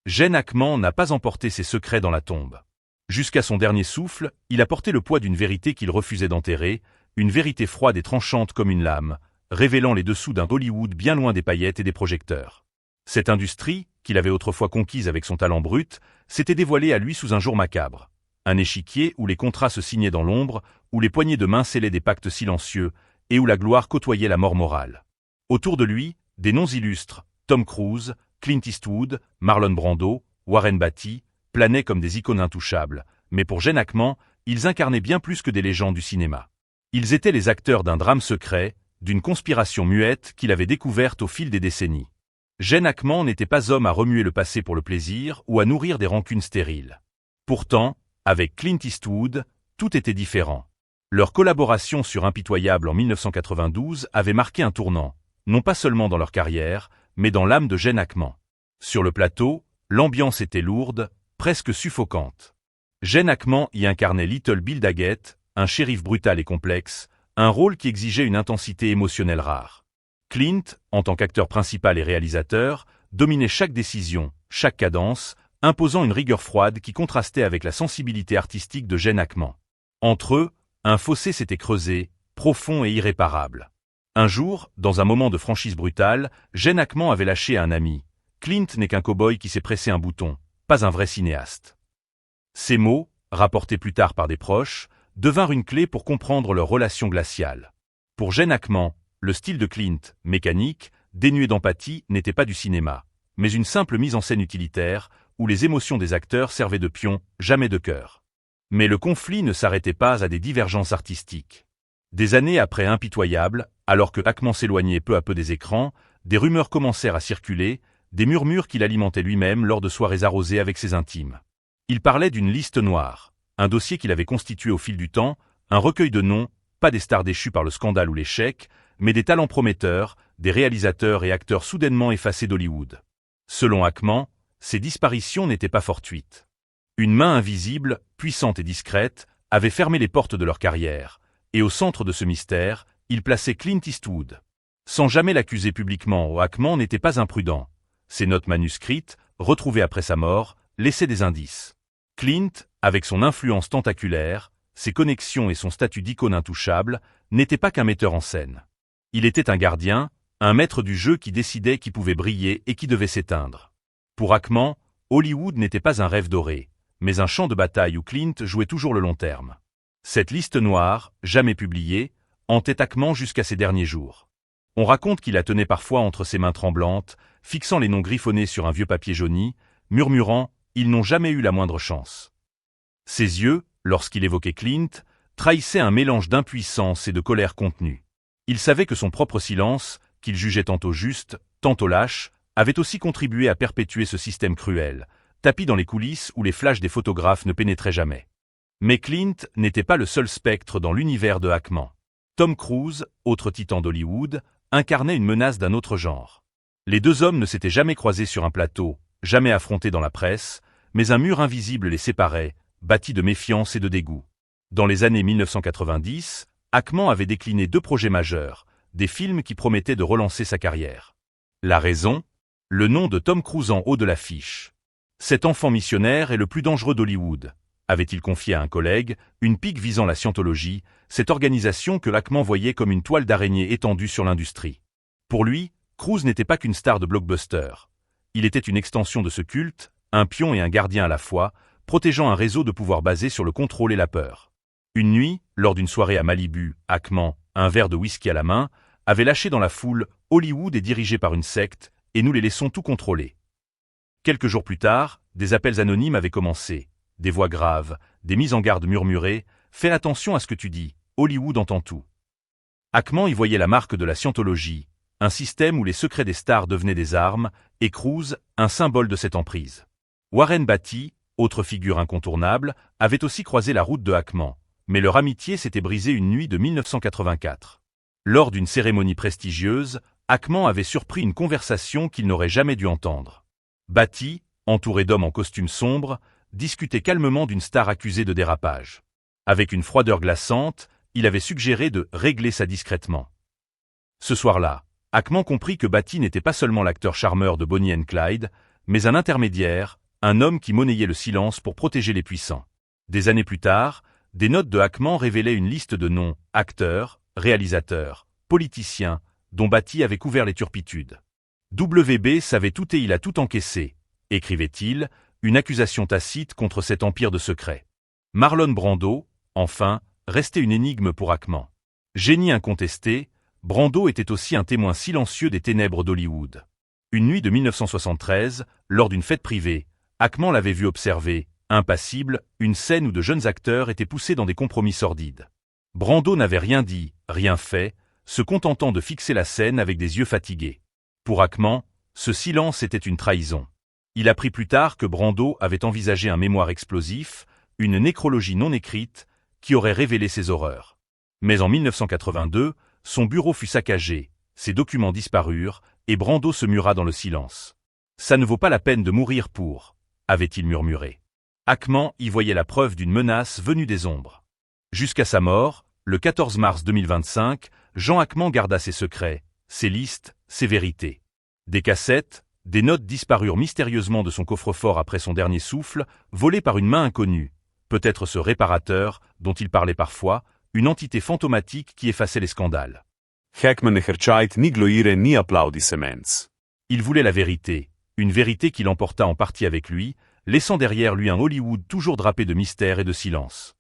Gene Hackman n'a pas emporté ses secrets dans la tombe. Jusqu'à son dernier souffle, il a porté le poids d'une vérité qu'il refusait d'enterrer, une vérité froide et tranchante comme une lame, révélant les dessous d'un Hollywood bien loin des paillettes et des projecteurs. Cette industrie, qu'il avait autrefois conquise avec son talent brut, s'était dévoilée à lui sous un jour macabre. Un échiquier où les contrats se signaient dans l'ombre, où les poignées de main scellaient des pactes silencieux, et où la gloire côtoyait la mort morale. Autour de lui, des noms illustres, Tom Cruise, Clint Eastwood, Marlon Brando, Warren Beatty, planaient comme des icônes intouchables, mais pour Gene Hackman, ils incarnaient bien plus que des légendes du cinéma. Ils étaient les acteurs d'un drame secret, d'une conspiration muette qu'il avait découverte au fil des décennies. Gene Hackman n'était pas homme à remuer le passé pour le plaisir ou à nourrir des rancunes stériles. Pourtant, avec Clint Eastwood, tout était différent. Leur collaboration sur Impitoyable en 1992 avait marqué un tournant, non pas seulement dans leur carrière, mais dans l'âme de Gene Hackman. Sur le plateau, l'ambiance était lourde, presque suffocante. Gene Hackman y incarnait Little Bill Daggett, un shérif brutal et complexe, un rôle qui exigeait une intensité émotionnelle rare. Clint, en tant qu'acteur principal et réalisateur, dominait chaque décision, chaque cadence, imposant une rigueur froide qui contrastait avec la sensibilité artistique de Gene Hackman. Entre eux, un fossé s'était creusé, profond et irréparable. Un jour, dans un moment de franchise brutale, Gene Hackman avait lâché à un ami. Clint n'est qu'un cow-boy qui s'est pressé un bouton, pas un vrai cinéaste. Ces mots, rapportés plus tard par des proches, devinrent une clé pour comprendre leur relation glaciale. Pour Gene Hackman, le style de Clint, mécanique, dénué d'empathie, n'était pas du cinéma, mais une simple mise en scène utilitaire, où les émotions des acteurs servaient de pion, jamais de cœur. Mais le conflit ne s'arrêtait pas à des divergences artistiques. Des années après Impitoyable, alors que Hackman s'éloignait peu à peu des écrans, des rumeurs commencèrent à circuler, des murmures qu'il alimentait lui-même lors de soirées arrosées avec ses intimes. Il parlait d'une liste noire, un dossier qu'il avait constitué au fil du temps, un recueil de noms, pas des stars déchues par le scandale ou l'échec, mais des talents prometteurs, des réalisateurs et acteurs soudainement effacés d'Hollywood. Selon Hackman, ces disparitions n'étaient pas fortuites. Une main invisible, puissante et discrète, avait fermé les portes de leur carrière, et au centre de ce mystère, il plaçait Clint Eastwood. Sans jamais l'accuser publiquement, Hackman n'était pas imprudent. Ses notes manuscrites, retrouvées après sa mort, laissaient des indices. Clint, avec son influence tentaculaire, ses connexions et son statut d'icône intouchable, n'était pas qu'un metteur en scène. Il était un gardien, un maître du jeu qui décidait qui pouvait briller et qui devait s'éteindre. Pour Hackman, Hollywood n'était pas un rêve doré, mais un champ de bataille où Clint jouait toujours le long terme. Cette liste noire, jamais publiée, hantait Hackman jusqu'à ses derniers jours. On raconte qu'il la tenait parfois entre ses mains tremblantes, fixant les noms griffonnés sur un vieux papier jauni, murmurant « Ils n'ont jamais eu la moindre chance ». Ses yeux, lorsqu'il évoquait Clint, trahissaient un mélange d'impuissance et de colère contenue. Il savait que son propre silence, qu'il jugeait tantôt juste, tantôt lâche, avait aussi contribué à perpétuer ce système cruel, tapi dans les coulisses où les flashs des photographes ne pénétraient jamais. Mais Clint n'était pas le seul spectre dans l'univers de Hackman. Tom Cruise, autre titan d'Hollywood, incarnait une menace d'un autre genre. Les deux hommes ne s'étaient jamais croisés sur un plateau, jamais affrontés dans la presse, mais un mur invisible les séparait, bâti de méfiance et de dégoût. Dans les années 1990, Hackman avait décliné 2 projets majeurs, des films qui promettaient de relancer sa carrière. La raison ? Le nom de Tom Cruise en haut de l'affiche. Cet enfant missionnaire est le plus dangereux d'Hollywood, avait-il confié à un collègue, une pique visant la scientologie, cette organisation que Hackman voyait comme une toile d'araignée étendue sur l'industrie. Pour lui, Cruise n'était pas qu'une star de blockbuster. Il était une extension de ce culte, un pion et un gardien à la fois, protégeant un réseau de pouvoir basé sur le contrôle et la peur. Une nuit, lors d'une soirée à Malibu, Hackman, un verre de whisky à la main, avait lâché dans la foule « Hollywood est dirigé par une secte, et nous les laissons tout contrôler ». Quelques jours plus tard, des appels anonymes avaient commencé, des voix graves, des mises en garde murmurées « Fais attention à ce que tu dis, Hollywood entend tout ». Hackman y voyait la marque de la scientologie, un système où les secrets des stars devenaient des armes, et Cruise, un symbole de cette emprise. Warren Beatty, autre figure incontournable, avait aussi croisé la route de Hackman, mais leur amitié s'était brisée une nuit de 1984. Lors d'une cérémonie prestigieuse, Hackman avait surpris une conversation qu'il n'aurait jamais dû entendre. Beatty, entouré d'hommes en costume sombre, discutait calmement d'une star accusée de dérapage. Avec une froideur glaçante, il avait suggéré de régler ça discrètement. Ce soir-là, Hackman comprit que Beatty n'était pas seulement l'acteur charmeur de Bonnie and Clyde, mais un intermédiaire, un homme qui monnayait le silence pour protéger les puissants. Des années plus tard, des notes de Hackman révélaient une liste de noms, acteurs, réalisateurs, politiciens, dont Batty avait couvert les turpitudes. WB savait tout et il a tout encaissé, écrivait-il, une accusation tacite contre cet empire de secrets. Marlon Brando, enfin, restait une énigme pour Hackman. Génie incontesté, Brando était aussi un témoin silencieux des ténèbres d'Hollywood. Une nuit de 1973, lors d'une fête privée, Hackman l'avait vu observer, impassible, une scène où de jeunes acteurs étaient poussés dans des compromis sordides. Brando n'avait rien dit, rien fait, se contentant de fixer la scène avec des yeux fatigués. Pour Hackman, ce silence était une trahison. Il apprit plus tard que Brando avait envisagé un mémoire explosif, une nécrologie non écrite, qui aurait révélé ses horreurs. Mais en 1982, son bureau fut saccagé, ses documents disparurent, et Brando se mura dans le silence. « Ça ne vaut pas la peine de mourir pour », avait-il murmuré. Hackman y voyait la preuve d'une menace venue des ombres. Jusqu'à sa mort, le 14 mars 2025, Jean Hackman garda ses secrets, ses listes, ses vérités. Des cassettes, des notes disparurent mystérieusement de son coffre-fort après son dernier souffle, volées par une main inconnue, peut-être ce réparateur, dont il parlait parfois, une entité fantomatique qui effaçait les scandales. Hackman ne cherchait ni gloire ni applaudissements. Il voulait la vérité, une vérité qu'il emporta en partie avec lui, laissant derrière lui un Hollywood toujours drapé de mystère et de silence.